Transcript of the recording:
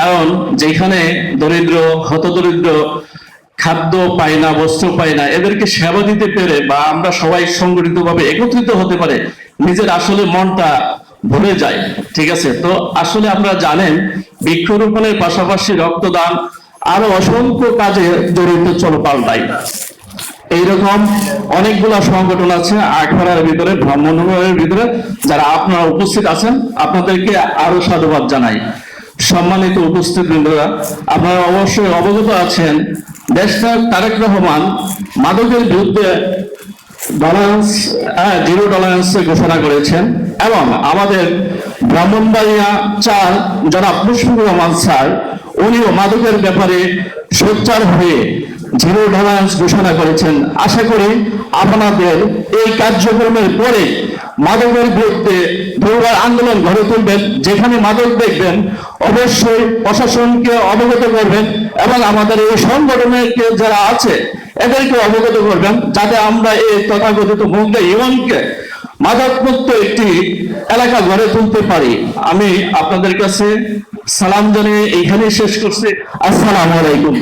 কারণ যেখানে দরিদ্র হতদরিদ্র খাদ্য পায় না, বস্ত্র পায় না, এদেরকে সেবা দিতে পেরে বা আমরা সবাই সংগঠিতভাবে একত্রিত হতে পারে, নিজের আসলে মনটা ভরে যায়। ঠিক আছে, তো আসলে আপনারা জানেন বৃক্ষরোপণের পাশাপাশি রক্তদান আরো অসংখ্য কাজে জড়িত চলপাল্টায়। এইরকম অনেকগুলা সংগঠন আছে আখাড়ার ভিতরে, ব্রাহ্মণবাড়ির ভিতরে, যারা আপনারা উপস্থিত আছেন, আপনাদেরকে আরো সাধুবাদ জানাই। সম্মানিত উপস্থিত বৃন্দরা, আপনারা অবশ্যই অবগত আছেন দেশনায়ক তারেক রহমান মাদকের বিরুদ্ধে জিরো টলারেন্স ঘোষণা করেছেন এবং আমাদের ব্রাহ্মণবাড়িয়া 4 জনাব মুশফিকুর রহমান স্যার উনিও মাদকের ব্যাপারে সোচ্চার হয়ে জিরো টলারেন্স ঘোষণা করেছেন। আশা করি আপনাদের এই কার্যক্রমের পরে মাদকের বিরুদ্ধে দৌড়ার আন্দোলন গড়ে তুলবেন। যেখানে মাদক দেখবেন অবশ্যই প্রশাসনকে অবগত করবেন এবং আমাদের এই সংগঠনের যারা আছে এদেরকে অবগত করবেন, যাতে আমরা এই তথাকথিত মুগদা ইউনিয়নকে মাদকমুক্ত একটি এলাকা গড়ে তুলতে পারি। আমি আপনাদের কাছে সালাম জানিয়ে এইখানেই শেষ করছি। আসসালামু আলাইকুম।